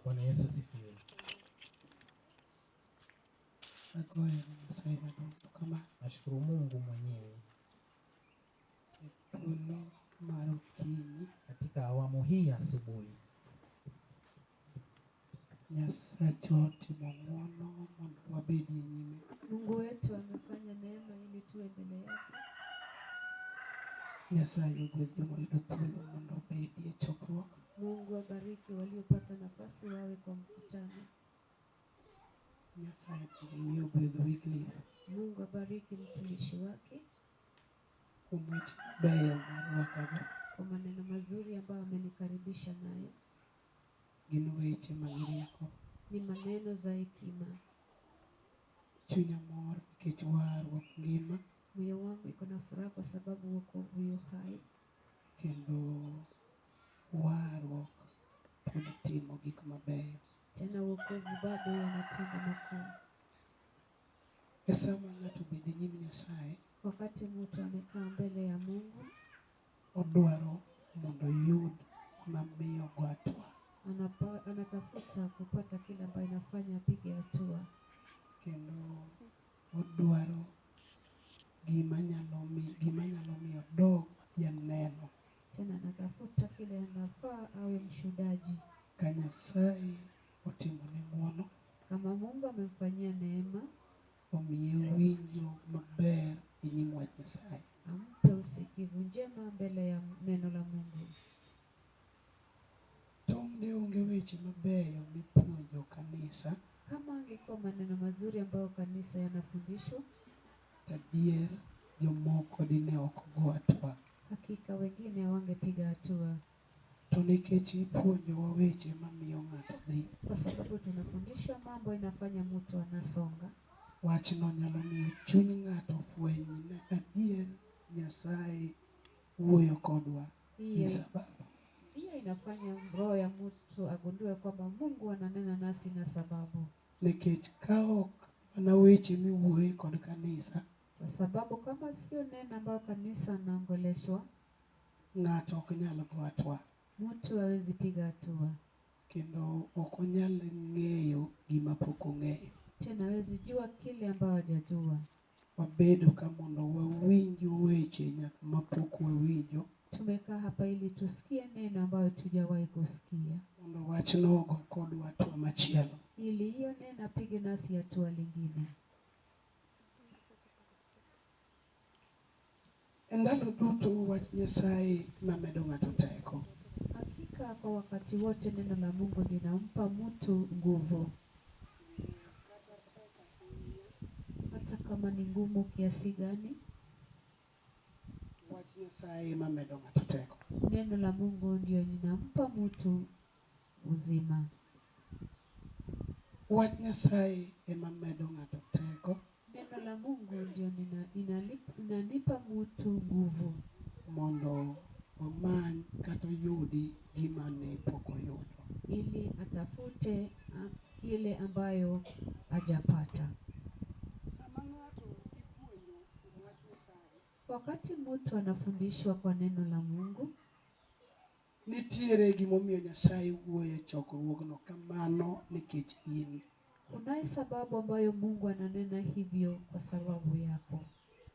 Bwana Yesu asifiwe. Nashukuru Mungu mwenyewe katika awamu hii ya asubuhi. Mungu wetu amefanya neema ili tuwe mbele yake. Mungu abariki waliopata nafasi wawe kwa mkutano. Mungu abariki mtumishi wake kwa maneno mazuri ambayo amenikaribisha nayo. Ni maneno za hekima. Moyo wangu iko na furaha kwa sababu wokovu yu hai. Tena wokovu bado yanatenda makuu. Wakati mtu amekaa mbele ya Mungu, anatafuta kupata kile ambacho inafanya apige hatua. Tena anatafuta kile anafaa awe mshuhudaji. Kama Mungu amemfanyia neema, ampe usikivu njema mbele ya neno la Mungu. Kama angekuwa maneno mazuri ambayo kanisa yanafundishwa, hakika wengine wangepiga hatua. Kwa sababu tunafundisha mambo inafanya mtu anasonga. Wach no nyalo miyo chuny ng'ato fweny ni adier Nyasay wuoyo kodwa gi sababu. Hiyo inafanya roho ya mtu agundue kwamba Mungu ananena nasi na sababu. Nikech ka ok mana weche miwuoyo kod kanisa, kwa sababu kama sio neno ambayo kanisa naongoleshwa, ng'ato ok nyal go hatua. Mtu hawezi piga hatua. Kendo ok onyal ng'eyo gima pok ong'eyo. Tena hawezi jua kile ambacho hajajua. Wabedo kama mondo wawinj weche nyaka mapok wawinjo. Tumekaa hapa ili tusikie neno ambayo tujawahi kusikia. Mondo wach no go kodwa hatua machielo. Ili hiyo neno apige nasi hatua lingine. Endalo duto wach Nyasay mamedo ng'ato teko. Hakika kwa wakati wote neno la Mungu linampa mtu nguvu. Hata kama ni ngumu kiasi gani, wach Nyasay mamedo ng'ato teko. Neno la Mungu ndio linampa mtu uzima. Wach Nyasay mamedo ng'ato teko. Neno la Mungu ndio inanipa mtu nguvu. Mondo omany kata yudi gima ne pok oyudo. Ili atafute kile ambayo hajapata. Wakati mtu anafundishwa kwa neno la Mungu, nitiere gimomiyo Nyasay wuoyo chokruogno kamano nikech in. Kuna sababu ambayo Mungu ananena hivyo kwa sababu yako.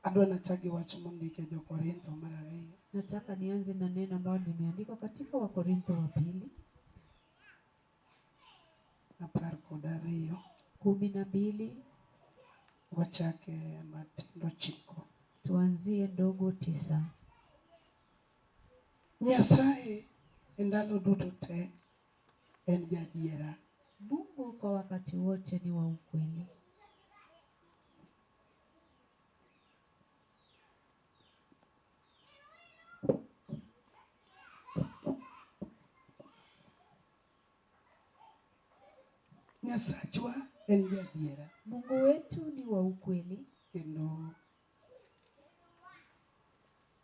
Adwa nachagi wach mondike Jo-Korintho mar 2. Nataka nianze na neno ambalo limeandikwa katika Wakorintho wa 2. 12. Wachake matindo 9. Tuanzie ndogo 9. Nyasay endalo duto te en jadiera. Mungu kwa wakati wote ni wa ukweli. Nyasachwa en jadiera. Mungu wetu ni wa ukweli. Kendo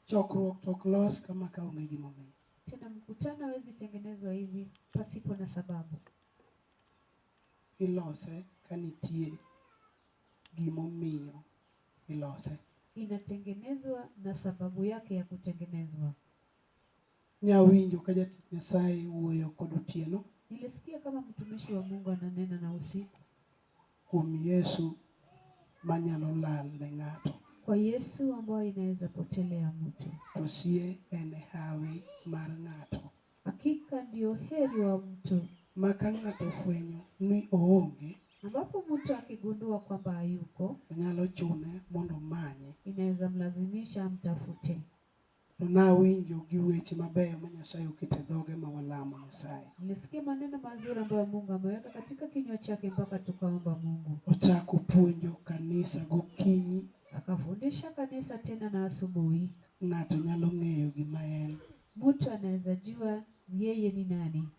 chokruok tok los kama ka onge gimomiyo. Tena mkutano hawezi tengenezwa hivi pasipo na sababu. Ilose kanitie gimomiyo ilose. Inatengenezwa na sababu yake ya kutengenezwa. Nyawinjo ka jatich Nyasaye wuoyo kod otieno Nilisikia kama mtumishi wa Mungu ananena na usiku kuom Yesu manyalo lal ne ng'ato. kwa Yesu ambaye inaweza potelea mtu. To sie en hawi mar ng'ato. Hakika ndio heri wa mtu. Maka ng'ato fwenyo ni oonge, Ambapo mtu akigundua kwamba hayuko, nyalo chune mondo manye. inaweza mlazimisha amtafute. To nawinjo gi weche mabeyo ma Nyasaye oketo e dhoge ma walamo Nyasaye. Nilisikia maneno mazuri ambayo Mungu ameweka katika kinywa chake mpaka tukaomba Mungu. Ochako puonjo kanisa gokinyi. Akafundisha kanisa tena na asubuhi. Ng'ato nyalo ng'eyo gima en. Mtu anaweza jua yeye ni nani.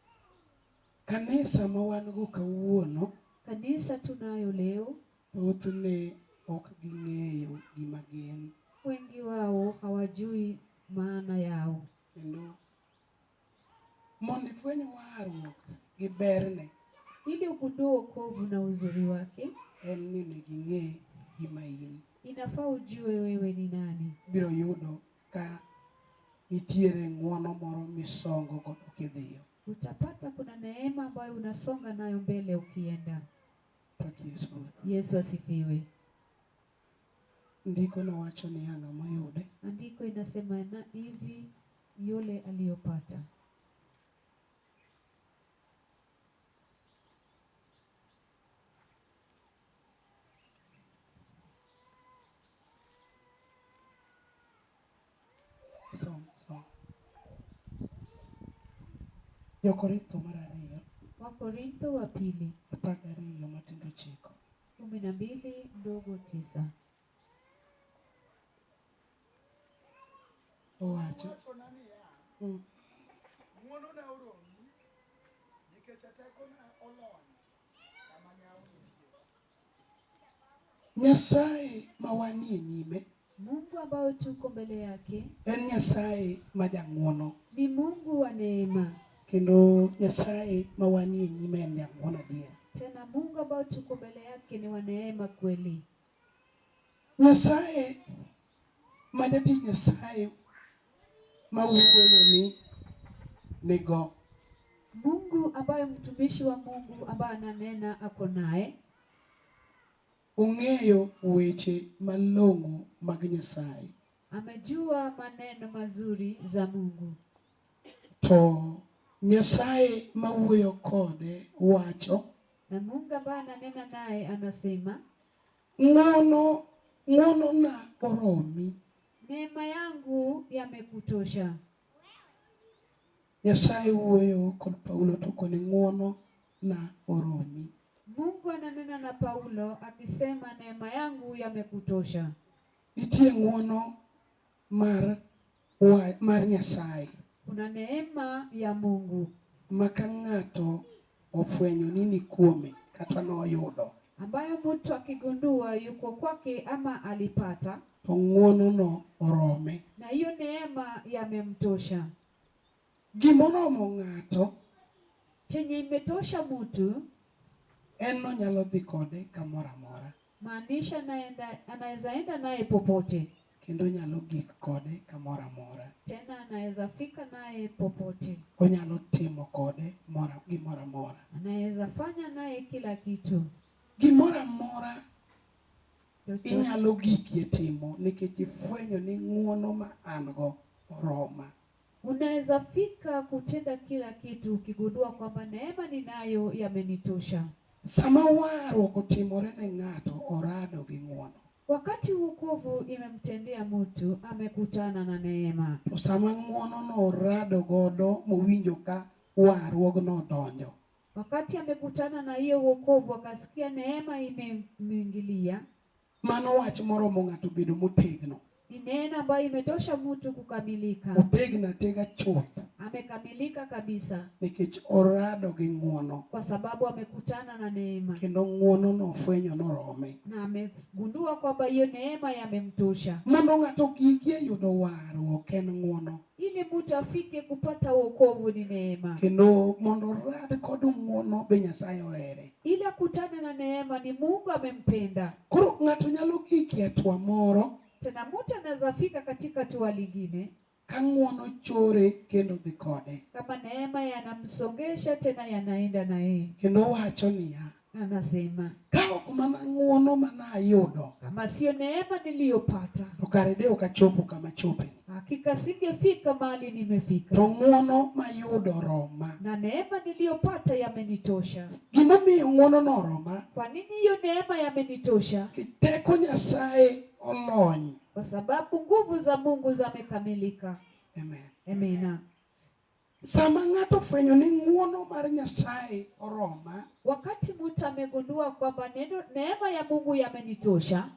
Kanisa ma wan go kawuono, Kanisa tunayo leo, thothne ok ging'eyo gima gin. wengi wao hawajui maana yao. Kendo mondo ifweny warruok gi berne, Ili ugundue wokovu na uzuri wake, en ni ging'e gima in. inafaa ujue wewe ni nani. Biro yudo ka nitiere ng'wono moro misongo godo kidhiyo. Utapata kuna neema ambayo unasonga nayo mbele ukienda. Pak Yesu. Yesu asifiwe. Ndiko nowacho ni ang'a moyude. Andiko inasema na hivi yule aliyopata. Som. Jokorintho mar 2. Wakorintho wa pili 12 matindo 9. 12 ndogo 9. Owacho. Muono na oromi nikech ateko na olony kama nyawinjo. Nyasaye ma wanie nyime Mungu ambao tuko mbele yake en Nyasaye ma jang'wono. ni Mungu wa neema. Kendo Nyasaye ma wanie nyime en jang'wono adier. Tena Mungu ambao tuko mbele yake ni wa neema kweli. Nyasaye ma jatich Nyasaye ma wuoyo ni go. Mungu ambaye mtumishi wa Mungu ambaye ananena ako naye, Ong'eyo weche malong'o mag Nyasaye. amejua maneno mazuri za Mungu. To Nyasaye ma wuoyo kode wacho, Na Mungu ambaye ananena naye anasema, ng'wono na oromi. neema yangu yamekutosha. Nyasaye wuoyo kod Paulo to kone ng'wono na oromi. Mungu ananena na Paulo akisema neema yangu yamekutosha. Nitie ng'wono mar Nyasaye. Kuna neema ya Mungu. Maka ng'ato ofwenyo ni kuome kata noyudo, ambayo mtu akigundua yuko kwake ama alipata, to ng'wono no orome. na hiyo neema yamemtosha. Gimoromo ng'ato Chenye imetosha mtu, en no nyalo dhi kode kamoro amora. maanisha anaweza enda naye popote. Kendo nyalo gik kode kamoro amora. Tena anaweza fika naye popote. Onyalo timo kode gimoro amora. Anaweza fanya naye kila kitu. Gimoro amora inyalo gikie timo nikech ifwenyo ni ng'wono ma an go oroma. Unaweza fika kutenda kila kitu ukigundua kwamba neema ninayo yamenitosha. Sama warruok otimore ne ng'ato, orado gi ng'wono. Wakati wokovu imemtendea mtu, amekutana na neema. To sama ng'wono no orado godo mowinjo ka warruogno donjo, Wakati amekutana na hiyo wokovu akasikia neema imemwingilia, mano wach moromo ng'ato bedo motegno. ni neema ambayo imetosha mtu kukamilika. Otegna tega chuth Amekamilika kabisa nikech orado gi ng'wono. kwa sababu amekutana na neema. Kendo ng'wono no ofwenyo norome. Na amegundua kwamba hiyo neema yamemtosha. Mondo ng'ato gigie yudo warruok en ng'wono. Ili mtu afike kupata wokovu ni neema. Kendo mondo orad kod ng'wono be Nyasaye ohere. Ili akutane na neema ni Mungu amempenda. Koro ng'ato nyalo gikie atwa moro Tena mtu anaweza fika katika tua lingine ka ng'uono chore kendo dhi kode. Kama neema yanamsongesha tena yanaenda na yeye. Kendo wacho niya, Anasema ka ok mana ng'uono manayudo, kama sio neema niliyopata, to kare de ok achopo kama chope. hakika singefika mahali nimefika. To ng'uono mayudo roma. Na neema niliyopata yamenitosha. Gimomiyo ng'uono no roma? Kwa nini hiyo neema yamenitosha? Teko Nyasaye olony. Kwa sababu nguvu za Mungu zamekamilika. Amen. Amina. Sama ng'ato fwenyo ni ng'uono mar Nyasaye oroma, Wakati mtu amegundua kwamba neema ya Mungu yamenitosha,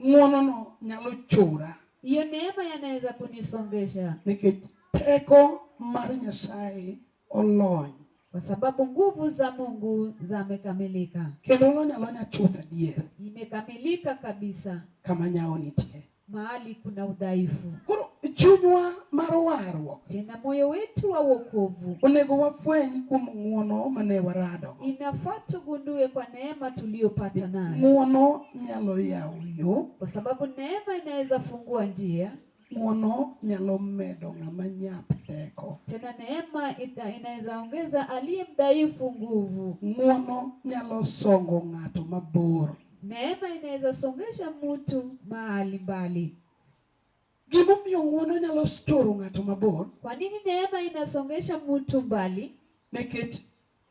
ng'uono no nyalo chora. hiyo neema yanaweza kunisongesha. Nikech teko mar Nyasaye olony. Kwa sababu nguvu za Mungu zamekamilika. Kendo nya chuth adier. Imekamilika kabisa. Kama nyao nitie. Mahali kuna udhaifu. Koro chunywa mar warruok. Tena moyo wetu wa wokovu. Onego wafweny kuom ng'uono mane warado. Inafaa tugundue kwa neema tuliyopata nayo. Ng'uono nyalo yawo yo. Kwa sababu neema inaweza fungua njia. Ng'uono nyalo medo ng'ama nyap teko. Tena neema inaweza ongeza aliye mdhaifu nguvu. Ng'uono nyalo songo ng'ato mabor. Neema inaweza songesha mtu mahali mbali. Gimomiyo ng'uono nyalo choro ng'ato mabor? Kwa nini neema inasongesha mtu mbali? Nikech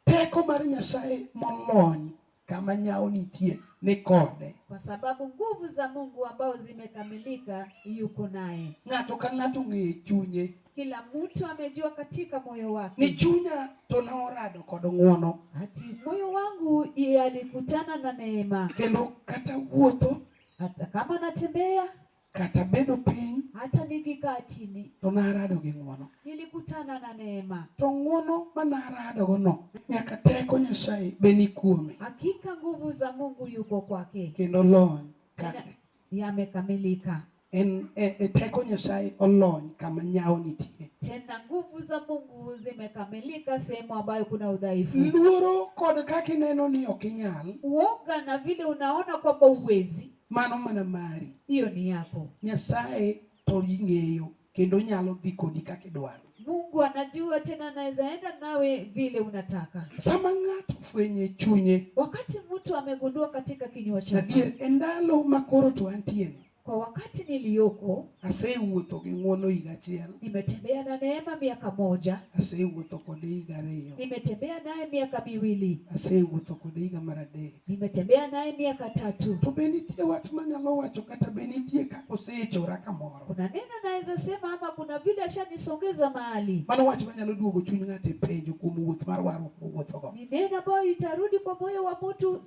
teko mar Nyasaye molony kama nyao nitie ni kode. Kwa sababu nguvu za Mungu ambao zimekamilika yuko naye. Ng'ato ka ng'ato ng'e chunye. Kila mtu amejua katika moyo wake. Ni chunya to na orado kod ng'uono. Ati moyo wangu alikutana na neema. Kendo kata wuotho, hata kama natembea, kata bedo piny, hata nikikaa chini, to narado gi ng'uono. nilikutana na neema. To ng'uono manarado go no, nyaka teko Nyasaye be ni kuome. Hakika nguvu za Mungu yuko kwake. Kendo lony kare. Yamekamilika. Teko Nyasaye olony kama nyao nitie. Tena nguvu za Mungu zimekamilika sehemu ambayo kuna udhaifu. Luoro kod kaka ineno ni ok inyal. Uoga na vile unaona kwamba uwezi. Mano mana mari. Hiyo ni yako. Nyasaye to ing'eyo kendo nyalo dhi kodi kaka idwaro. Mungu anajua tena anaweza enda nawe vile unataka. Sama ng'ato fwenye chunye. Wakati mtu amegundua katika kinywa chake. Nadier endalo makoro to antieni. Kwa wakati niliyoko, asewuotho gi ng'uono higa achiel. Nimetembea na neema miaka 1. Asewuotho kode higa 2. Nimetembea naye miaka 2. Asewuotho kode higa mar 3. Nimetembea naye miaka 3. To be nitie wach manyalo wacho kata be nitie kaka osechora kamoro. Kuna neno naweza sema ama kuna vile ashanisongeza mahali. Mano wach manyalo duogo chuny ng'ato e penjo kuom wuoth mar warruok mowuothogo. Ni neno ambayo itarudi kwa moyo wa mtu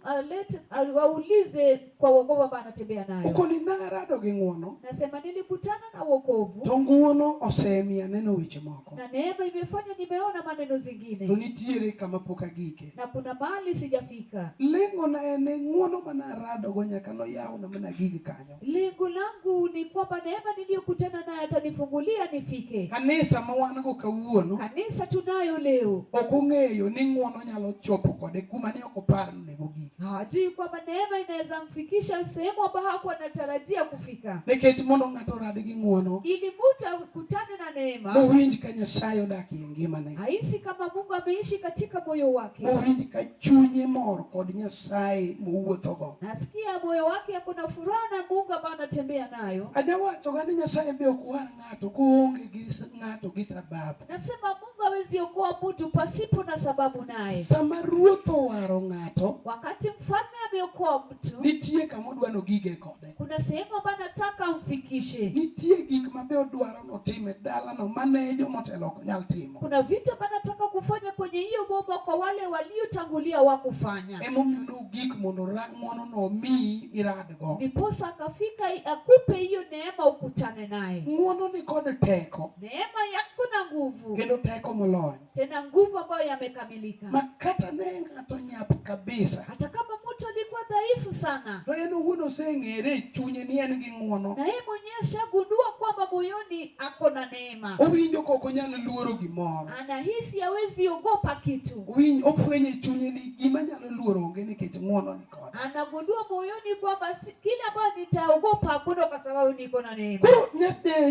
aulize kwa wokovu ambao anatembea nayo. Uko ni narado gi ng'uono. Nasema nilikutana na wokovu. To ng'uono osemiya neno weche moko. Na neema imefanya nimeona maneno zingine. To nitiere kama pok agike. Na kuna mahali sijafika. Lengo na ene ng'uono manarado go nyaka no yawo na mana gigi kanyo. Lengo langu ni kwamba neema niliyokutana nayo atanifungulia nifike. Kanisa ma wan go kawuono. Kanisa tunayo leo. Ok ong'eyo ni ng'uono nyalo chopo kode kuma ne ok opar ni gogi. Hajui kwamba neema inaweza mfikisha sehemu ambayo hakuwa anatarajia kufika. Nikech mondo ng'ato rad gi ng'uono. Ili mtu akutane na neema. Mowinj ka Nyasaye odak e ngimane. Haisi kama Mungu ameishi katika moyo wake. Mowinj ka chunye mor kod Nyasaye mowuothogo. Nasikia moyo wake kuna furaha na Mungu ambaye anatembea nayo. Ajawacho gani Nyasaye be okwar ng'ato kuonge gi ng'ato gi sababu. Nasema Mungu hawezi okoa mtu pasipo na sababu naye. Sama ruoth owaro ng'ato, wakati mfalme ameokoa mtu, nitie kama odwano gige kode. kuna sehemu ambayo anataka amfikishe. Nitie gik mabe odwaro notime dalano mane jomotelo ok nyal timo. Kuna vitu ambavyo anataka kufanya kwenye hiyo boma kwa wale waliotangulia wakufanya. Emomiyo no gik mondo ng'uono no mi iradgo. Ndiposa akafika akupe hiyo neema ukutane naye. Ng'uono ni kod teko. Neema yako na nguvu. Kendo teko molony. Tena nguvu ambayo yamekamilika. Makata ne ng'ato nyap kabisa. Hata kama mtu alikuwa dhaifu sana. To en owuon oseng'ere chunye ni en gi ng'uono. Na yeye mwenyewe ashagundua kwamba moyoni ako na neema. Owinjo kok onyal luoro gimoro. Anahisi hawezi ogopa kitu. Ofwenye chunye ni gima nyalo luoro onge nikech ng'uono ni kode. Anagundua moyoni kwamba kile ambacho nitaogopa hakuna kwa sababu ambayo niko na neema. Koro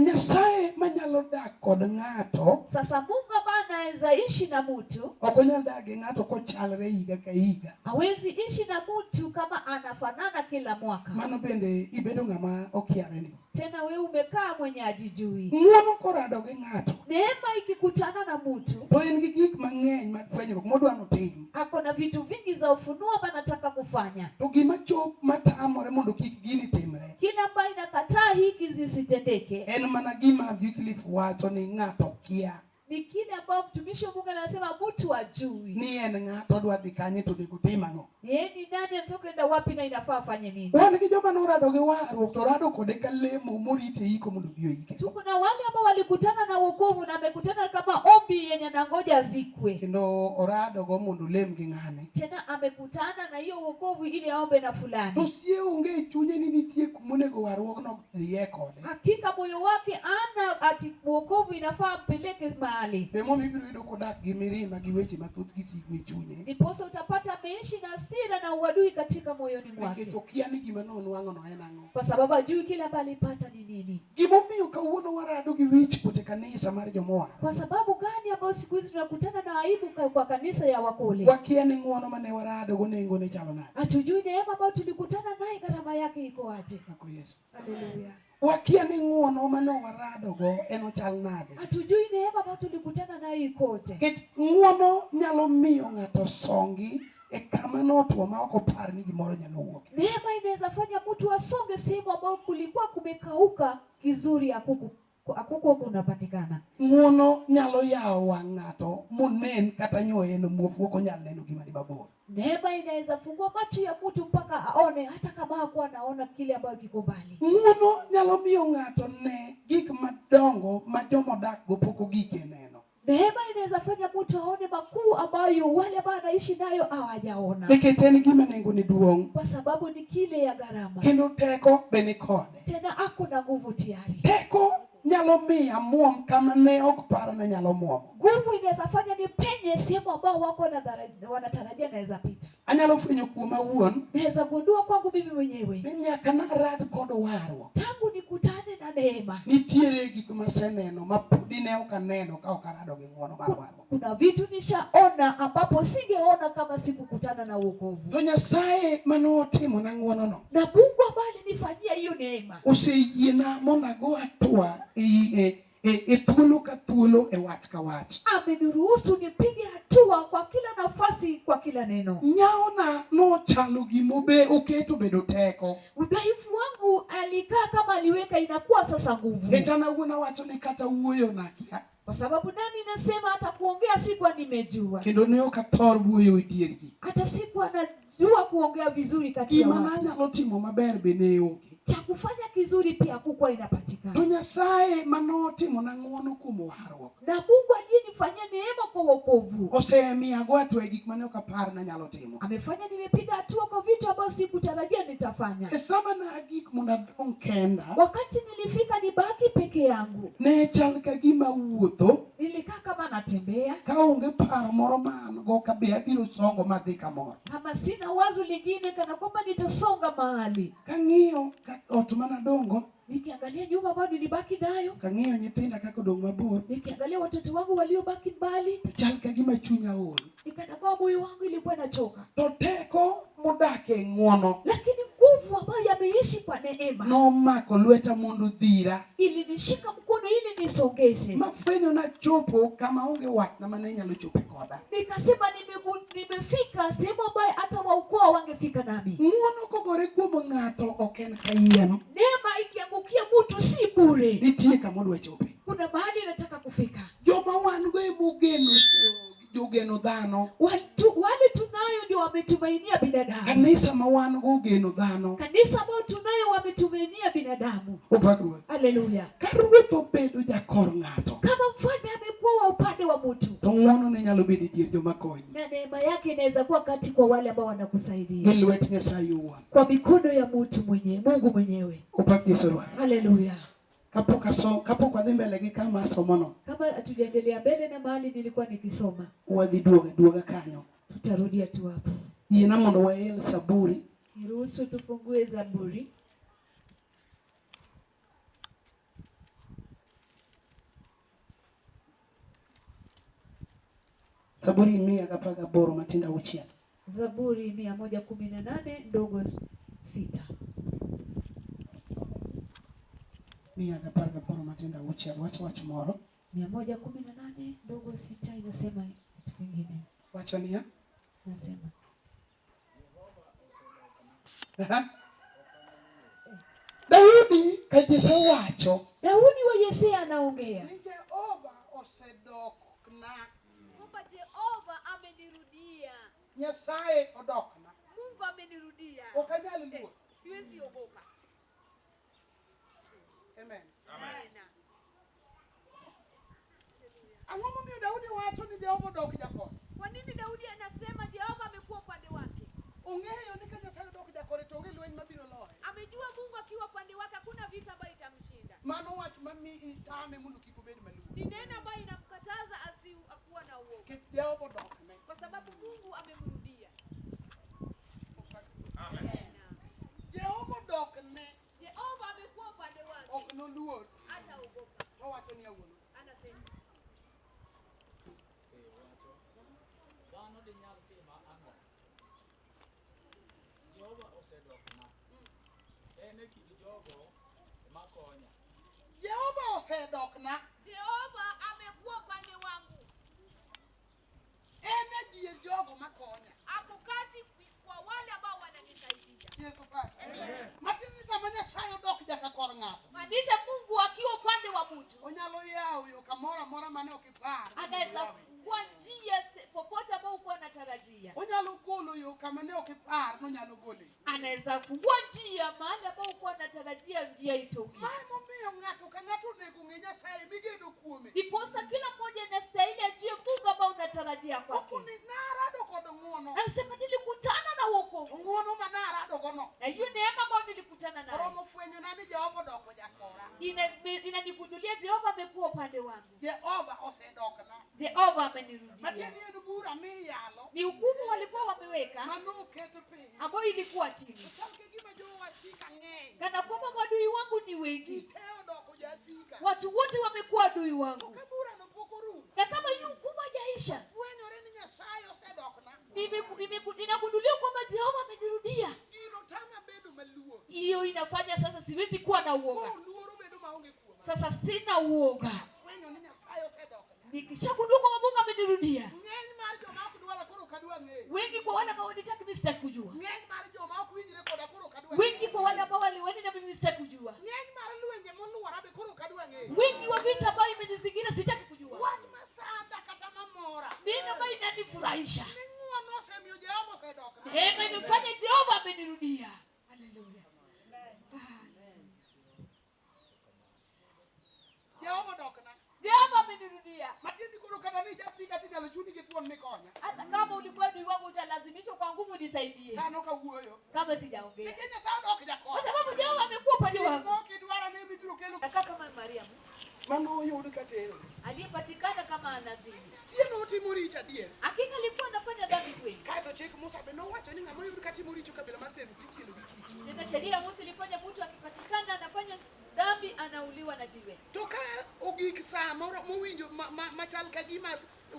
Nyasay manyalo dak kod ng'ato. Sasa Mungu ambaye anaweza ishi na mtu. Okonyal dak gi ng'ato kochalre higa ka higa. Hawezi ishi na mtu kama anafanana kila mwaka. Mano bende ibedo ng'ama okiare ni. Tena wewe umekaa mwenye ajijui. Ng'uono korado gi ng'ato. Neema ikikutana na mtu. To en gi gik mang'eny mag fwenyruok modwa notim. Ako na vitu vingi za ufunuo anataka kufanya. To gima chop matamore mondo kik gini timre. Kila ambaye inakataa hiki zisitendeke. En mana gima Wycliffe wacho ni ng'ato kia. Ni kile ambao mtumishi wa Mungu anasema mtu ajui. Ni en ng'ato dwa dhi kanye to nego tim ang'o. Ni nani anatoka enda wapi na inafaa afanye nini? Wan gi joma norado gi warruok to rado kode ka lemo morite iko mondo bi oike. Tuko na wale ambao walikutana na wokovu na amekutana kama ombi yenye nangoja zikwe. Kendo orado go mondo lem gi ng'ane. Tena amekutana na hiyo wokovu ili aombe na fulani. To sie onge chunye ni nitie kumonego warruokno dhiye kode. Hakika moyo wake ana ati wokovu inafaa peleke mahali. Bemo mibiro yudo kodak gi mirima gi weche mathoth gisigo e chunye. Ndiposa utapata ameishi na hasira na uadui katika moyoni mwake. Nikech okia ni gima nonwang'o en ang'o. Kwa sababu ajui kile ambacho alipata ni nini. Gimomiyo kawuono warado gi wich kuote kanisa mar jomowar. Kwa sababu gani ambayo siku hizi tunakutana na aibu kwa kanisa ya wakole? Wakia ni ng'uono mane warado go nengo ne chalo nade. Hatujui neema ambayo tulikutana naye gharama yake iko aje. Ako Yesu. Haleluya. Wakia ni ng'uono mane warado go en ochal nade. Hatujui neema ambayo tulikutana nayo ikoje. Nikech ng'uono nyalo miyo ng'ato songi e kama notwo ma ok opar ni gimoro nyalo wuok. Neema inaweza fanya mtu asonge sehemu ambayo kulikuwa kumekauka kizuri akuko unapatikana. Ng'uono nyalo yawo wang' ng'ato monen kata nyoye no muofu ok onyal neno gima ni mabor. Neema inaweza fungua macho ya mtu mpaka aone hata kama hakuwa anaona kile ambacho kiko mbali. Ng'uono nyalo miyo ng'ato ne gik madongo ma jomodak go pok ogike neno. Neema inaweza fanya mtu aone makuu ambayo wale ambao anaishi nayo hawajaona. Nikech en gima nengo ni duong'. Kwa sababu ni kile ya gharama. Kendo teko be ni kode. Tena ako na nguvu tayari. Teko nyalo miya muom kama ne ok paro na nyalo muom. Nguvu inaweza fanya ni penye sehemu ambao wako na wanatarajia naweza pita. Anyalo fwenyo kuoma wuon. Naweza gundua kwangu mimi mwenyewe. Ni nyaka narad kod warruok. Tangu nikutane na neema. Nitiere gik maseneno ma podi ne ok aneno ka ok arado gi ng'uono mar warruok. Kuna vitu nishaona ambapo singeona kama sikukutana na wokovu. To Nyasaye manotimo na ng'uono no. Na Mungu ambaye alinifanyia hiyo neema. Oseyiena mondo ago hatua thuolo ka thuolo e wach ka wach. Ameniruhusu nipige hatua kwa kila nafasi, kwa kila neno. Nyaona nochalo gimobe oketo bedo teko. Udhaifu wangu alikaa kama aliweka inakuwa sasa nguvu. Ketana wuona wacho ni kata wuoyo na kia. Kwa sababu nami nasema hata kuongea sikuwa nimejua. Kendo ne ok athor wuoyo e diergi. Hata sikuwa najua kuongea vizuri kati ya watu. Gima nanyalo timo maber be ne onge. Cha kufanya kizuri pia kukuwa inapatikana. To Nyasaye manotimo na ng'uono kuom warruok. Na Mungu alinifanyia neema kwa wokovu. Osemiya go hatua e gik mane ok apar na nyalo timo. Amefanya nimepiga hatua kwa vitu ambavyo sikutarajia nitafanya. E sama na agik mondo adong kenda. Wakati nilifika nibaki peke yangu. Ne chal ka gima wuotho. Nilikaa kama natembea. Ka onge paro moro ma an go ka be abiro songo madhi kamoro. Kama sina wazo lingine kana kwamba nitasonga mahali. Kang'iyo ot manadongo. Nikiangalia nyumba bado nilibaki nayo. Kang'iyo nyithinda kaka odong' mabor. Nikiangalia watoto wangu waliobaki mbali. Chal ka gima chunya ol. Nikana kwa moyo wangu ilikuwa inachoka. To teko modake ng'uono. Lakini nguvu ambayo yameishi kwa neema. Nomako lweta mondo dhira. Ilinishika mkono ili nisongeze. Mafwenyo na chopo kama onge watna mane nyalo chope koda. Nikasema nimefika sehemu ambayo hata waukoo wangefika nami. Ng'uono kogore kuom ng'ato ok en kayiem. Neema ikiangukia mtu si bure. Nitie kama odwa chope. Kuna mahali nataka kufika. Joma wan go emogeno jogeno dhano. Wale tunayo ndio wametumainia binadamu. Kanisa ma wan go geno dhano. Kanisa ambao tunayo wametumainia binadamu. Opak Ruoth. Haleluya. Ka Ruoth obedo jakor ng'ato. Kama mfalme amekuwa wa upande wa mtu. To ng'uono ne nyalo bedo dier joma konyi. Na neema yake inaweza kuwa kati kwa wale ambao wanakusaidia. Gi lwet Nyasaye owuon. Kwa mikono ya mtu mwenyewe, Mungu mwenyewe. Opak Yesu Ruoth. Haleluya. Kapok wadhi mbele gi kama asomono. Kama hatujaendelea mbele na mahali nilikuwa nikisoma. Wadhi duoga kanyo. Tutarudia tu hapo. Yiena mondo wael Zaburi. Niruhusu tufungue Zaburi. Zaburi 118 matendo auchiel. Zaburi 118 ndogo 6. 118 matendo auchiel. Wach moro. 118 ndogo 6 inasema kitu kingine. Wacho niya? Nasema. Daudi kajisa wacho. Daudi wa Yesaya anaongea. Ni Jehova osedokna. Kwamba Jehova amenirudia. Nyasay odokna. Mungu amenirudia. Okanyal luo. Siwezi ogopa. Amen. Amen. Ang'o momiyo Daudi wacho ni Jehova odok jakore? Kwa nini Daudi anasema Jehova amekuwa upande wake? Ong'eyo ni ka Nyasay odok jakore to onge lweny mabiro loye. Amejua Mungu akiwa upande wake hakuna vita ambayo itamshinda. Mano wach mami itame mondo kik obed maluwo. Ni neno ambayo inamkataza asiwe na uoga. Ket Jehova odokne. Kwa sababu Mungu amemrudia. Amen. Jehova odokne. Jehova amekuwa upande wake. Ok noluor. Hata ogopa. Owacho ni awuono. Anasema Dhano dinyal timo ang'o? Jehova osedokna. En e kind jogo makonya. Jehova osedokna. Jehova amekuwa upande wangu. En e dier jogo makonya. Ako kati kwa wale ambao wananisaidia. Yesu pata. Matin ni sama Nyasay odok jaka kor ng'ato. Maanisha Mungu akiwa upande wa mtu Onyalo yawo yo kamoro amora mane ok ipar. anaweza kufungua njia popote ambao uko unatarajia. Onyalo golo yo kama ne ok ipar nonyalo gole. Anaweza fungua njia mahali ambao uko unatarajia njia itoke. Mae momiyo ng'ato ka ng'ato onego ng'e Nyasay migeno kuome. Ndiposa kila mmoja anastahili ajue Mungu ambao unatarajia kwake. Okuni narado kod ng'uono. Anasema nilikutana na wokovu. Ng'uono ma narado gono. Na hiyo neema ambayo nilikutana nayo Romo fwenyo na ni Jehova odoko jakora. inanigudulia Jehova amekuwa upande wangu. Jehova osedokna. Jehova amenirudia. Matieni en bura miyalo. Ni hukumu walikuwa wameweka Mano keto piny. ambayo ilikuwa chini. Chal gima jowasika ng'eny. Kana kwamba maadui wangu ni wengi. Ite odoko jasika. Watu wote wamekuwa adui To wangu. ka bura no pok orumo. Na kama hii hukumu haijaisha, Fwenyore ni Nyasay osedokna. ninagundulia kwamba Jehova amenirudia. Gino tama bedo maluor. Hiyo inafanya sasa siwezi kuwa na uoga. Koro luoro bedo maonge kuoma. Sasa sina uoga. Fwenyo ni Nyasay osedokna. Nikishagundua kwamba Mungu amenirudia. Ng'eny mar joma ok dwara koro kadwa ng'eyo. Wengi kwa wale ambao wanitaka mimi sitaki kujua. Ng'eny mar joma ok winjre koda koro kadwa Wengi kwa wale ambao waliwani na mimi sitaki kujua. ng'eny mar lwenje moluora be koro kadwa ng'eyo. Wengi wa vita ambao imenizingira sitaki kujua. Wach masanda kata mamora. Mimi ambayo inanifurahisha. Ni ng'uono osemiyo Jehova osedokna. Neema imefanya Jehova amenirudia. Haleluya. Jehova odokna. Jehova amenirudia. Matieni koro kata ni jasika tinyalo chuni gi thuon mikonya. Hata kama ulikuwa adui wangu utalazimishwa kwa nguvu nisaidie. Dhano ka wuoyo. Kama sijaongea. Nikech Nyasay odok jakor. Kwa sababu Jehova amekuwa upande wangu. Okidwara ne mibiro kelo. Kaka kama Mariamu Mano oyud katero. aliyepatikana kama anazini. Sieno otimo richo adier. Hakika alikuwa anafanya dhambi kweli. Kaeto chik Musa be nowacho ni ng'ama oyud katimo richo kabila mar tero titielo gi kich. Tena sheria ya Musa ilifanya mtu akipatikana anafanya dhambi anauliwa na jiwe. To ka ogik saa mowinjo machal ka gima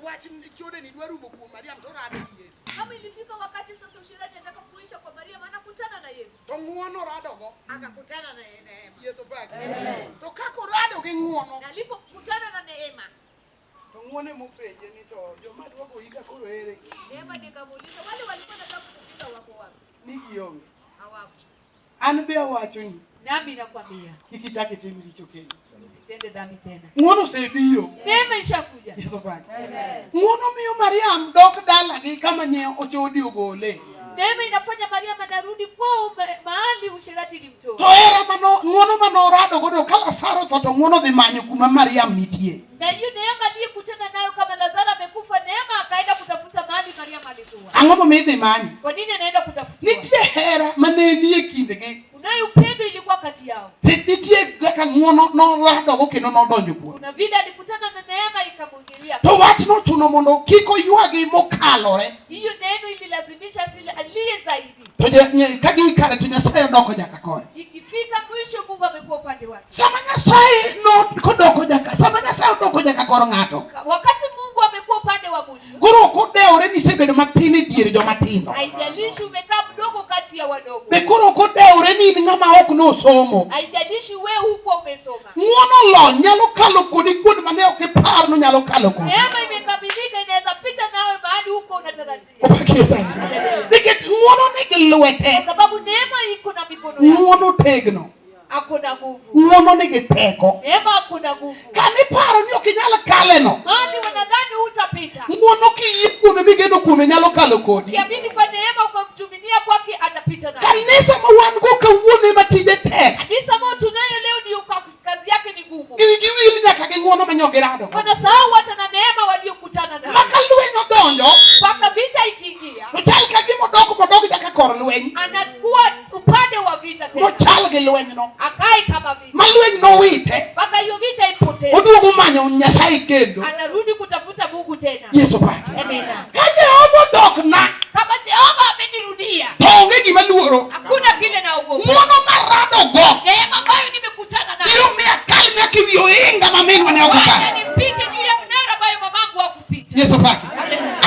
wach chode ni dwa rumo kuom Mariam to rado gi Yesu. Kama ilifika wakati sasa ushirati ataka kuisha kwa Mariamu anakutana na Yesu. To ng'uono radogo. Akakutana na Neema. Yesu bak. Amen. To kako rado gi ng'uono. Na alipokutana na Neema, To ng'uone mopenje ni to joma dwago higa koro ere. Neema nikamuuliza wale walikuwa nataka kupiga wako wapi? Ni gionge. Hawako. An be awacho ni Nami nakwambia kik ichak itim richo kendo. usitende dhambi tena. Ng'uono osebiro. Neema ishakuja. Yesu bak. Amen. Ng'uono miyo Mariam dok dalagi kama nyiewo ochodi ogole. Neema inafanya Mariamu anarudi kwao mahali ushirati ilimtoa. To era ng'uono manorado godo ka Lazaro to ng'uono dhi manyo kuma Mariam nitie. Na hiyo Neema aliyekutana nayo kama Lazaro amekufa, Neema akaenda kutafuta mahali Mariamu alikuwa. Ang'o momiyo idhi manyo? Kwa nini anaenda kutafuta? Nitie hera mane nie kindgi. Unayo upendo ilikuwa kati yao. Nitie kaka ng'uono noradogo kendo nodonjo kuom. Kuna vile alikutana na Neema ikamwingilia. To wach nochuno mondo kik oywagi mokalore. Hiyo neno ililazimisha aliye zaidi. To ka gikare to Nyasay odoko jaka kore. Ikifika mwisho Mungu amekuwa upande wake. Sama Nyasay odoko jaka kor ng'ato. Wakati Mungu amekuwa upande wa mtu. Koro ok deore ni sebedo matini diere jo matino. Haijalishi umekaa mdogo kati ya wadogo. Bekoro ko deore ni ngama ok no somo. Haijalishi wewe huko umesoma. Muono lo nyalo kalo kodi kuond mane ok par no nyalo kalo kodi. Neema imekamilika inaweza pita nawe mahali huko unatarajia. Obakiza. Diketi muono ni lwete. Kwa sababu neema iko na mikono yake. Muono tegno. Hakuna nguvu. Muono ni teko. Neema hakuna nguvu. Kami paro ni ok nyalo kaleno. Mali wanadhani utapita. Muono ki kume bigeno kume nyalo kalo kodi. Kiamini kwa neema ukamtuminia kwake atapita nawe. Kanisa mawan go kawuone matije tek. Kanisa ambao tunayo leo ndio kazi yake ni ngumu. Giwili nyaka gingono manyogerado. Wanasahau hata na neema waliokutana nayo. Makalwenyo donjo. Mpaka vita ikiingia. Chal ka gimo doko jaka kor lweny. Anakuwa upande wa vita tena. Chal gi lweny no. Akai kama vita. Malweny no wite. Mpaka hiyo vita ipotee. Oduogo manyo Nyasay kendo. Anarudi kutafuta Mungu tena. Yesu pake. Amen. Kaje ovo dok na. Kama Jehova amenirudia. Tonge gima luoro. Hakuna kile na ugogo. Muono marado go. Neema ambayo nimekutana nayo. Iro mia kalnya kivyo inga mameni wane okaka. Nipite juu ya mnara ambayo mamangu hakupita. Yesu pake.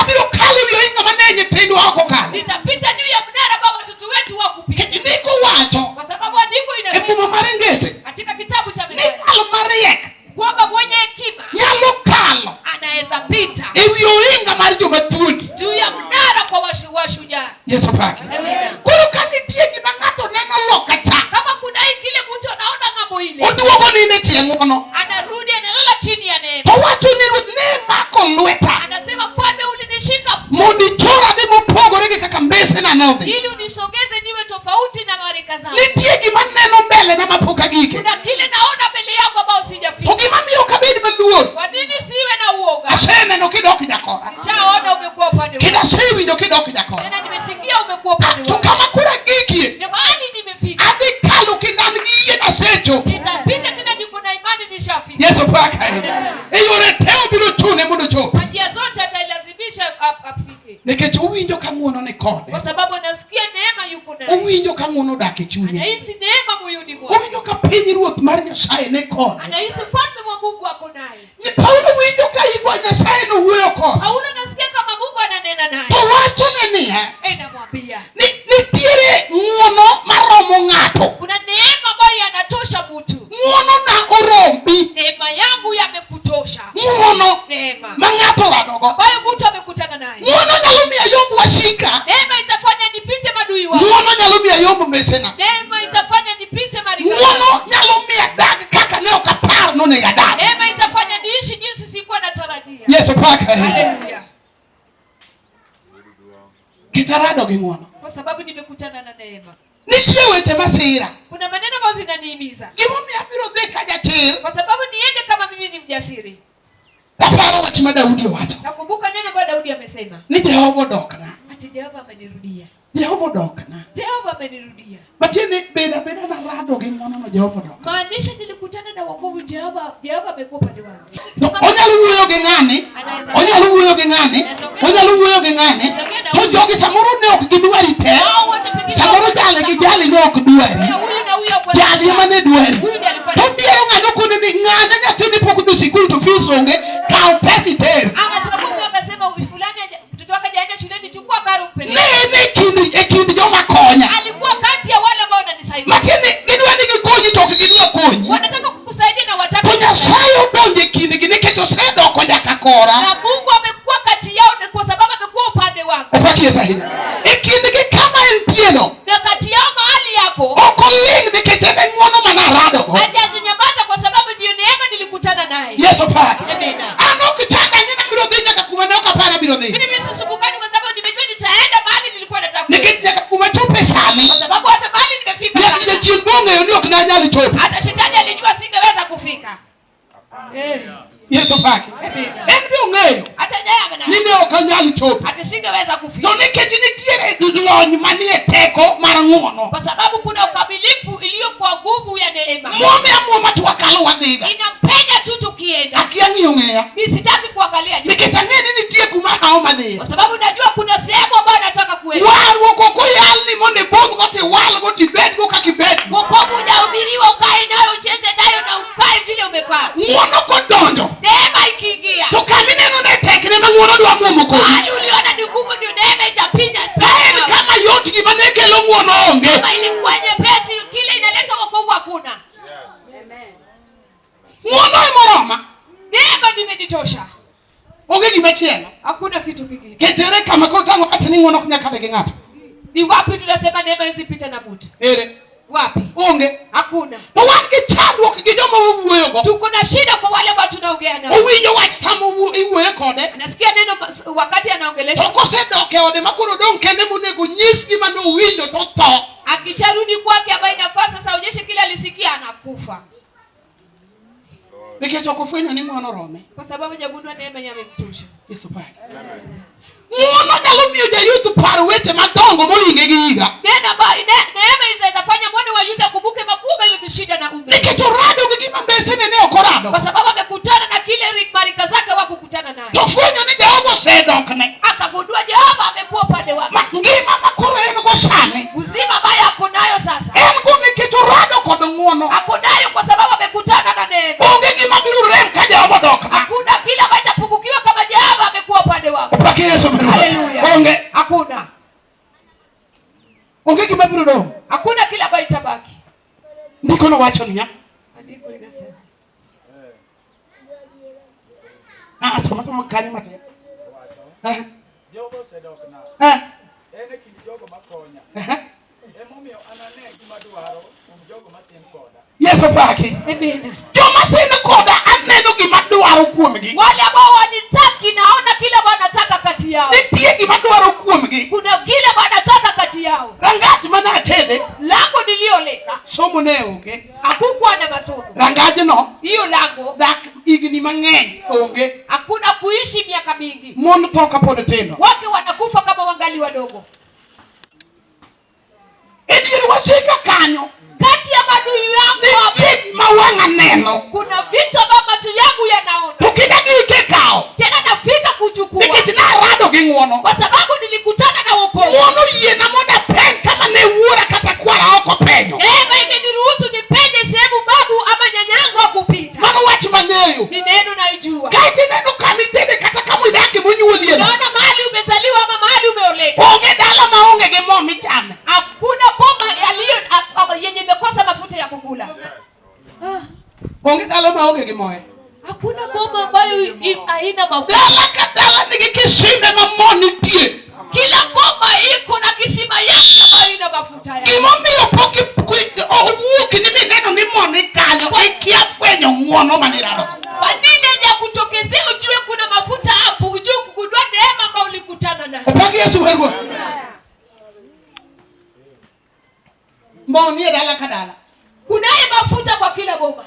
Abiro kali vyo inga manenye tendo wako kali. Nitapita juu ya mnara ambao watoto wetu hakupita. Kiti niko wacho. Kwa sababu andiko inasema. Emuma marengete. Katika kitabu cha Methali. Nikalo mariek. Kwamba mwenye hekima. Nyalo kalo. Anaweza pita. Evyo inga marijo matundi. Juu ya mnara kwa washujaa. Yesu pake. Amen. Kuro kani tiegi mangato neno loka cha. Kama kuna kile mtu anaona ngambo ile. Oduogo nine tiengono. Anarudi analala chini ya neema. To wacho ni ruth ne mako lweta. Anasema mfalme ulinishika. Mondi chora di mopogore gi kaka mbese na nodhi. Ili unisogeze niwe tofauti na marika zangu. Nitiegi maneno mbele na mapoka gike. Kuna kile naona mbele yangu ambao sijafika. Ogima miyo kabidi maluor. Kwa nini siwe na uoga? Asene no kidoki jakora. Nishaona umekuwa upande wangu. Kida sewi ndo kidoki jakora. Tena nimesikia umekuwa upande wangu. To kama kura giki. Ni mahali nimefika. Adi kalu kinani giye na secho. Nitapita tena niko na imani nishafika. Yesu paka. Eyore teo biro chune mundo chopo. Njia zote atailazimisha afike. Nikech uwinjo ka ng'uono ni kode. Kwa sababu nasikia neema yuko naye. Uwinjo ka ng'uono dak e chunye. Anahisi neema moyoni mwake. Uwinjo ka piny ruoth mar Nyasaye ni kode. Anahisi ufalme wa Mungu ako naye. Ni Paulo winjo ka igwa Nyasaye no wuoyo kode. Paulo nasikia kama Mungu ananena naye. To wacho ni niya. Namwambia. Nitiere ng'uono maromo ng'ato. Kuna neema ambayo yanatosha mtu. Ng'uono na orombi. Neema yangu yamekutosha. Ng'uono neema ma ng'ato radogo. ambayo mtu amekutana naye. Ng'uono nyalo miya yomb wasika. Neema itafanya nipite madui wangu. Ng'uono nyalo miya yomb mesena. Neema itafanya nipite marika. Ng'uono nyalo miya dak kaka ne ok apar nonego adag. Neema itafanya niishi jinsi sikuwa natarajia. Yesu paka. Haleluya. Kitarado gi ng'uono. Kwa sababu nimekutana na neema. Nitie weche masira. Kuna maneno ambayo zinaniimiza. Gimomiyo abiro dhi ka jachir. Kwa sababu niende kama mimi ni mjasiri. Aparo wach ma Daudi owacho. Nakumbuka neno ambalo Daudi amesema. Ni Jehova odokna. Ati Jehova amenirudia. Jehova odokna. Jehova amenirudia. Matieni beda na rado gi ng'uono no Jehova odok. Maanisha nilikutana na wokovu Jehova amekuwa upande wangu. Onyalo wuoyo gi ng'ani. Onyalo wuoyo gi ng'ani. Onyalo wuoyo gi ng'ani. To jogi samoro ne ok gidwari te. Samoro jali ne ok dwari. Jali ema ne dwari. To biero ng'ado kone ni ng'ane nyathini pok dhi sikul to fees onge. Kaw pesa iter. Anatakuwa akasema fulani mtoto wake hajaenda shuleni, chukua karo mpeleke. Ne kindi joma konya. Alikuwa kati ya wale ambao wananisaidia. Matieni gidwani gikonyi to ok gidwa konyi. Wanataka kukusaidia na wataka. To Nyasaye odonjo e kindgi nikech osedoko nyaka kora. Na Mungu amekuwa kati yao kwa sababu amekuwa upande wangu. Opakie sahihi. E kindgi kama entieno. Na kati yao mahali yako. Okoling nikech en ng'uono manarado. Hajazinyamaza kwa sababu ndio neema nilikutana naye. Yesu pake. Amen. Ano kichanga nyina biro dhi nyaka kuma ne ok apara biro dhi. Mimi sisubukani kwa sababu nimejua nitaenda mahali nilikuwa nataka. Nikech nyaka kuma chope sani. Kwa sababu hata mahali nimefika. Nyaka jachien bong'eyo ni ok nanyal chopo. Hata shetani alijua singeweza kufika. Yesu pake. En bi ong'eyo. Hata yeye amena. Ni ne ok anyal chopo. Hata singeweza kufika. To nikech nitiere lony manie teko mar ng'uono. Kwa sababu kuna ukamilifu iliyo kwa nguvu ya neema. Muoma twakalo wadhiga. Inampenya tu tukienda. Akia ng'iyo ng'eya. Mimi sitaki kuangalia juu. Nikech ang'eni nitie kuma hao madhiya. Kwa sababu najua kuna sehemu ambayo nataka kuenda. Warruok ok oyal ni mondo ibudh go tiwal go tibed go kaka ibed. Wokovu hujahubiriwa ukae nayo ucheze nayo na ukae vile umekaa. Ng'uono kodonjo. Neema ikiingia. To kama ineno ne tekne ma ng'uono dwa muomo kodi. Hali uliona ni kelo ng'wono onge. Kama ilikuwa nyepesi, kile inaleta wokovu hakuna. Ng'wono imoroma. Neema nimenitosha. Onge gimachielo. Hakuna kitu kingine. Ketere kama kotango ati ni ng'wono kunyakale gi ng'ato. Ni wapi tunasema neema isipite na mtu? Ere. Wapi? Onge. Hakuna. To wan gi chandruok gi joma wuoyo go. Tuko na shida kwa wale watu tunaongea nao. Owinjo wach samo iwuoyo kode. Anasikia neno wakati anaongelesha. To kosedok e ode makoro dong kende monego nyis gima no winjo to tho. Akisharudi kwake ambaye nafasi sasa onyeshe kile alisikia anakufa. Nikech okofwenyo ni ng'wono rome. Kwa sababu hajagundua neema yamemtosha. Yesu pake. Ng'wono nyalo miyo jayuth paro weche madongo mohinge gi higa. Neema inawezafanya mwana wa yudha kubuke makubwa ile shida na umri. Nikech orado gi gima mbesene ne okorado. Kwa sababu amekutana na kile marika zake wakukutana naye. To fwenyo ni Jehova osedokne. Akagundua Jehova amekuwa upande wake. Ngima makoro en go sani. Uzima ambaye ako nayo sasa. En go nikech orado kod ng'wono. Ako nayo kwa sababu amekutana na neema. Onge gima biro rem ka Jehova odokna. Hakuna kile ambacho atapungukiwa kama Jehova amekuwa upande wako. Pake Yesu meruka. Haleluya. Onge. Hakuna. Onge gima biro dong. Hakuna kile ambacho itabaki. Ndiko no wacho niya. Andiko linasema. Soma kanyo mate. Jehova osedokna. Ene kindi jogo makonya. Emomiyo anane gima dwaro jogo masin koda. Yesu pake. Amen. Joma sin koda aneno gima dwaro kuomgi. Wale ambao wanitaki naona kile wanataka kati yao. Nitie gima dwaro kuomgi. Kuna kile wanataka kati yao. Rangati mana atede. Lango nilioleka. Somo ne onge. Hakukuwa na masomo. Rangaje no. Hiyo lango. Dak igni mang'eny onge. Hakuna kuishi miaka mingi. Mon tho kapod tindo. Wake wanakufa kama wangali wadogo. Edier wasika kanyo. Kati ya madui yangu ni mawanga neno. Kuna vitu ambavyo macho yangu yanaona. Tukidagi ikekao. Tena nafika kuchukua. Nikech narado gi ng'wono. Kwa sababu nilikutana na wokovu. Ng'wono yiena moda peny kama ne wuora kata kwara oko penyo. Ingeniruhusu nipenye sehemu babu ama nyanyangu akupita. Mano wach mang'eyo. Ni neno naijua. Kaiti neno kamitede kata kama idake monyuolie. Unaona mahali umezaliwa ama mahali umeoleka. Onge dala maonge gi mo michame. Hakuna bomba yenye imekosa mafuta ya kukula. Onge dala maonge gi moe. Hakuna bomba ambayo haina mafuta. Dala ka dala nigi kisime mamoni tie. Kila bomba iko na kisima yake ambayo haina mafuta yake. Gimomiyo poki owuok ni mineno ni mo ni kanyo ikia fwenyo ng'wono manirado. Kwa nini ya kutokezea ujue kuna mafuta hapo, ujue kugundua neema ambayo ulikutana nayo. Pake Yesu weruwa. Mo ni dala ka dala. Kunaye mafuta kwa kila bomba.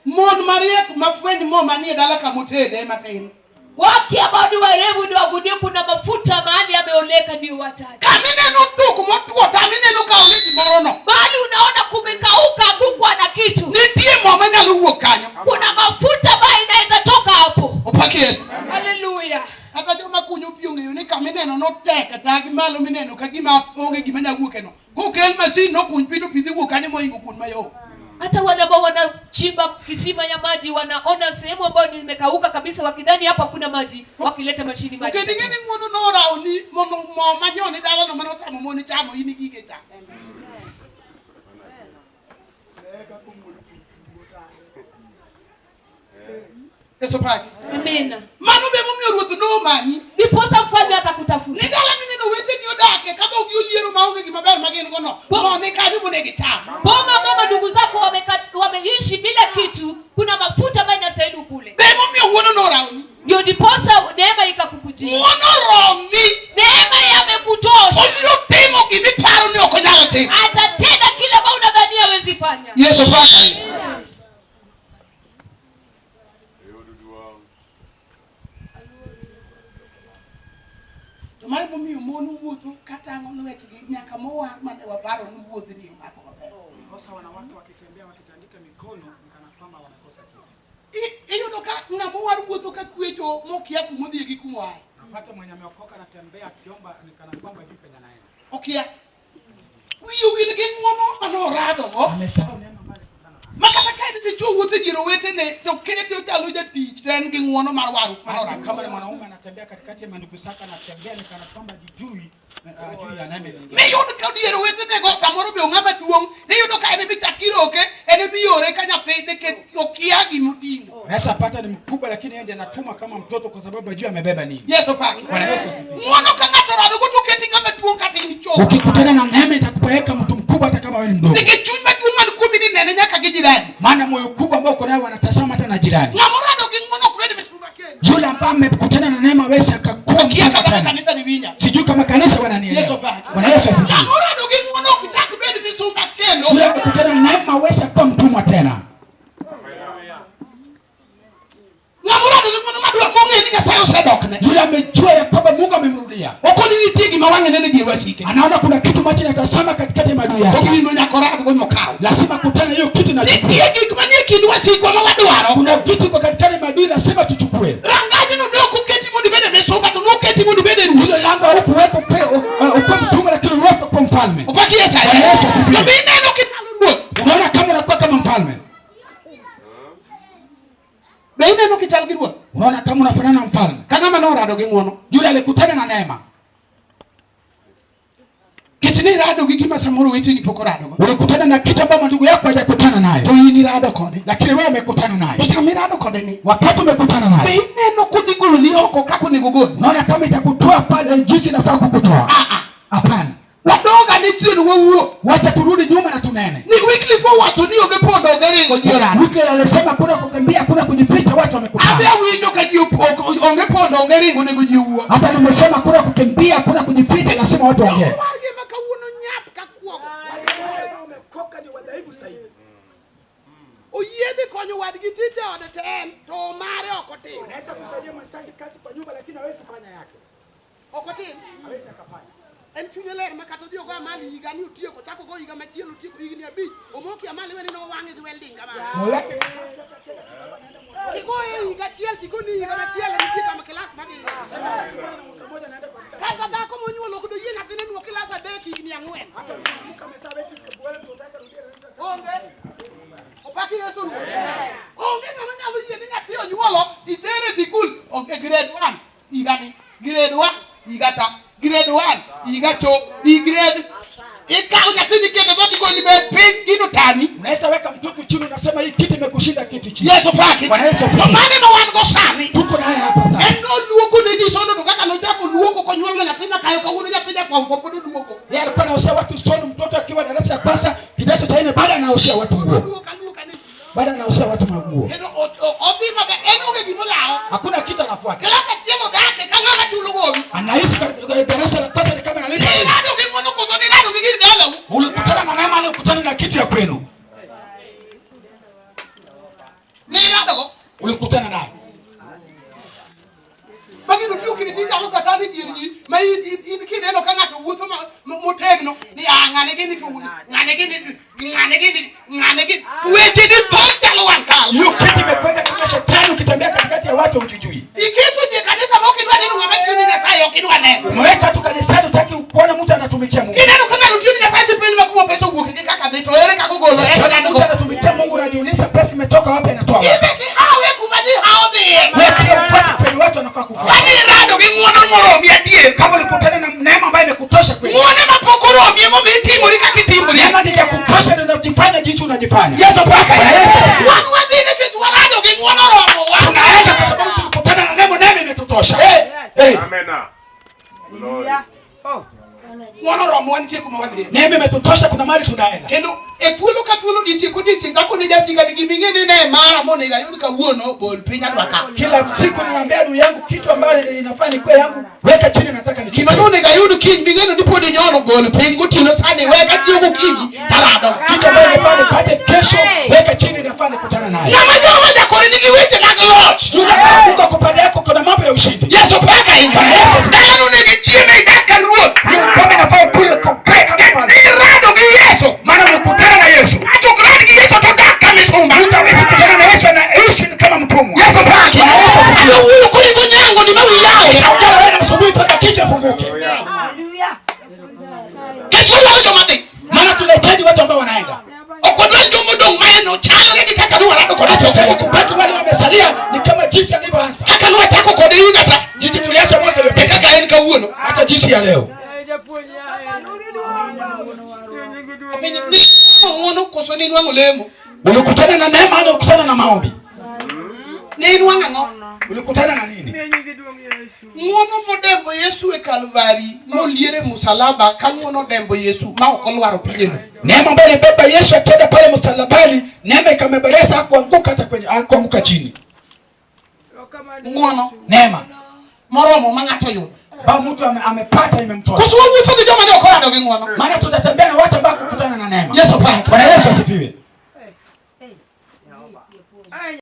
Mon mariek mafweny mo manie dala ka mutede matin. Wake ambao ni warevu ndio wagundie kuna mafuta mahali ameoleka ndio wachache. Kamineno tuku motuo tamineno ka onge gimoro no. Bali unaona kumekauka kukwa na kitu. Nitie mo manyalo wuok kanyo. Kuna mafuta ambayo inaweza toka hapo. Opaki Yesu. Haleluya. Kata joma kunyo pi ong'eyo ni kamineno no tek tagi malo mineno ka gima onge gima nyawuok eno. Kokel masin no kuny pi to pidhi wuok kanyo moingo kun mayo. Hata wale ambao wanachimba kisima ya maji wanaona sehemu ambayo imekauka kabisa wakidhani hapa kuna maji wakileta mashini maji. Ngeni ng'wono no raoni mono mo manyoni dala no manotamo moni chamo ini gige cha. Yesu pake. Amina. Mano be momiyo ruoth no manyi. Niposa mfalme akakutafuta. Ni dala mineno wete ni odake kama ugi oliero maonge gima ber magin gono. Mo ne kanyo monegi cham. Boma mama ndugu zako wameishi bila kitu, kuna mafuta ambayo inastahili kule. Be momiyo wuono no raoni. Ndio diposa neema ikakukujia. Wuono romi. Neema yamekutosha. Obiro timo gimi paro ni ok onyalo timo. Atatenda kila ambao unadhania hawezi fanya. Yesu pake. Mai momiyo mon wuotho kata lwetgi nyaka mowar mane waparo ni wuoth ni mako maber. Kosa wanawake wakitembea wakitandika mikono kana kwamba wanakosa kitu. Iyudo ka ng'ama war wuotho ka kwecho mokia kumodhi gi kumwae. Napata mwenye ameokoka anatembea akiomba ni kana kwamba juu penye naenda. Okia. Wiyo wil gi ng'wono manorado go. Amesahau neema mbali kutana. Makata ka ni chuo wuotho jiro wetene to kete ochalo jatich to en gi ng'wono mar waru manorado. Kama ni mwanaume anatembea katikati ya mandugu zake anatembea ni kana kwamba jijui Miyud ka diero wetene go samoro be ngama duong. Niyudo ka ene bichakiroke, ene biyore ka nyathine ke okiagi mutingo. Unaweza pata ni mkubwa lakini yeye ndiye anatuma kama mtoto kwa sababu ajua amebeba nini. Yesu paki. Bwana Yesu asifiwe. Mwono ka ngato rado go tuketi ngama duong kata ni choko. Ukikutana na neema itakupeleka mtu mkubwa hata kama wewe ni mdogo. Nikichuny maduong man kumi ni nene nyaka gi jirani. Maana moyo mkubwa ambao uko nayo wanatazama hata na jirani. Ngamorado gi mwono kweli mesumba keni. Yule ambaye amekutana na neema wewe akakuwa Kiaka kama kanisa ni winya. Sijui kama kanisa wananielewa. Yesu paki. Bwana Yesu asifiwe. Ngamorado gi mwono kitaka bedi mesumba keno. Yule amekutana na neema wewe akakuwa mtumwa tena. Ngamorado gi mwono madwa konge ni Nyasay osedokne. Yule amejua ya kwamba Mungu amemrudia. Okoni ni tigi mawange nene die wasike. Anaona kuna kitu machi natasama katikati ya maadui yake. Okini no nyakorado go mokao. Lazima kutana hiyo kitu na chukue. Ndiye gikmanie kindu wasike ma wadwaro. Kuna vitu kwa katikati ya maadui lazima tuchukue. Rangaji no ndoko keti mundi bede mesumba to no keti mundi bede ruhi. Hilo lango huko weko uko mtumwa lakini weko kwa mfalme. Upaki Yesu. Bwana Yesu asifiwe. Mimi neno kitalu. Unaona kama unakuwa kama mfalme. Neno kichal girwa. Unaona kama unafanana na mfalme. Kana mano rado gi ngwono. Yule alikutana na neema. Kitini rado gi gima samoro wetu ni pokorado. Ulikutana na kitu ambacho ndugu yako hajakutana nayo. To yini rado kode. Lakini wewe umekutana nayo. Usami rado kode ni. Wakati umekutana nayo. Neno kudigulu ni oko kako ni gugoni. Unaona kama itakutoa pale jinsi inafaa kukutoa. Hapana. Wadoga ni tinu wewo. Wacha turudi nyuma na tunene. Ni weekly for watu ni ogepondo ogeringo jiorani. Weekly alisema kuna kukimbia, kuna kujificha, watu wamekutana. Abia winyo kaji ongepondo ogeringo ni kujiuo. Hata nimesema kuna kukimbia, kuna kujificha, lazima watu waongee. Warge makauno nyap kakuogo. Wale wamekoka ni wadhaifu zaidi. Oyede konyo wadgi tite ode ten to mare okotin. Unaweza kusaidia mwenzake kazi kwa nyumba lakini hawezi fanya yake. Okotin. Hawezi akafanya. En chunyele makato dio go mali igani utie ko tako go iga machielo utie ko igni abi omoki amali weni no wange gi welding kama Mola kigo iga chiel tiko ni iga machielo ni kama class magi kata da ko monyuolo ko do yena tene no class adeki igni angwen hata mtu amesema wewe kubwela tunataka rudia onge opaki Yesu onge kama nyalo yeni ngati onyuolo itere sikul onge grade 1 igani grade 1 igata grade 1 igacho grade ikao nyatini kete zote kwa libe pin gino tani. Unaweza weka mtoto chini unasema hii kiti imekushinda kiti chini. Yesu paki. Bwana Yesu. Tomani no wan go sani. Tuko naye hapa sasa. Endo luoko ni jisono tukaka no chako luoko kwa nyuolo nyatina kayo kwa wunu nyatina kwa mfopodo luoko. Yeye alikuwa anaoshia watu sono mtoto akiwa darasa ya kwanza kidato cha 4 baada anaoshia watu nguo. Luoka ni. Baada anaoshia watu nguo. Endo odima be endo ge gimolao. Hakuna kitu anafuata. Klasa tiego dake kanga mati ulogo. Anaishi katika darasa la kwanza ni kama analipa. Ni rado gimono ko so ni rado gigiri dalo. Ulikutana na neema na ukutana na kitu ya kwenu. Ni rado Ulikutana naye. Bagi nutio kini tija ko satani dirji mai in kineno kanga to wuso motegno ni ngane gini to ngane gini weche ni toja lo wankal Hiyo kitu imekwenda kama shetani ukitembea katikati ya watu hujijui. ikitu je kanisa mo kidwa neno ngamati ni Nyasay okidwa neno Umeweka tu kanisani utaki kuona mtu anatumikia Mungu. kineno kanga nutio ni Nyasay tipeni makumo pesa uguki kaka dito ere kakugolo Mtu anatumikia Mungu unajiuliza pesa imetoka wapi anatoa wapi. ibeki hawe kumaji hao de Wewe pia mfuate pale watu wanafaa kufuata. kani rado gingwono moro mi adie Kama ulikutana na neema ambayo imekutosha kweli. muone mapokoro miemo mitimo likakitimo Neema ndiyo ya kutosha ndio unajifanya jinsi unajifanya. Yesu paka Yesu. wanu wadine kitu warado gingwono romo wanu Tunaenda kwa sababu tulikutana na neema imetutosha. Amen. Glory. wono romo wantie kuma wadie Neema imetutosha, kuna mahali tunaenda. kendo etwolo ka twolo ditie kako ni jasiga ni gimingene ne mara mone ga yudi ka wuono bol pinya dwaka Kila siku niambia adui yangu kitu ambayo inafaa ni kwa yangu, weka chini nataka ni kitu. kimano ne ga yudi kin mingene ndipo de nyono bol pingu tino sane weka tiugo kingi talado Kitu ambayo inafaa nipate kesho, weka chini nafaa nikutana naye. na majoa ja kore ni giweche mag lot Unapofunga kwa pande yako kuna mambo ya ushindi. Yesu paka inga dano ne gichieme idaka ruoth Kama inafaa kule kwa ni rado gi Yesu maana umekutana na Yesu. ato grad gi Yesu to daka misumba Utaweza kukutana na Yesu na ishi kama mtumwa. Yesu paka ana wuyo kuri gunyango ni mawi yao Utaongea wewe asubuhi mpaka kichwa funguke. ketwolo jo mati Maana tunahitaji watu ambao wanaenda. Kodonj'O modong maeno chalo gi kaka nuwa rado kod choka Baki wale wamesalia ni kama jinsi alivyoanza. kaka nuwa tako kod yuga ta Jinsi tuliacha mwaka uliopita kaka en kawuono hata jinsi ya leo. Ngono koso ni nwango lemo. Ulikutana na neema au ulikutana na maombi? Ni nwanga ngo. Ulikutana na nini? Ngono modembo Yesu e Kalvari, no liere musalaba kan ngono dembo Yesu ma okolwaro piyeno. Neema ambayo ilibeba Yesu akenda pale msalabani, neema ikamebeleza kuanguka hata kwenye kuanguka chini. Ngono Neema moromo mangato yudo. Ba mtu amepata imemtoa. Kusuwu fundi joma ne okorado ge ngono. Maana tunatembea na watu ambao kukutana na neema. Yesu pa. Bwana Yesu asifiwe.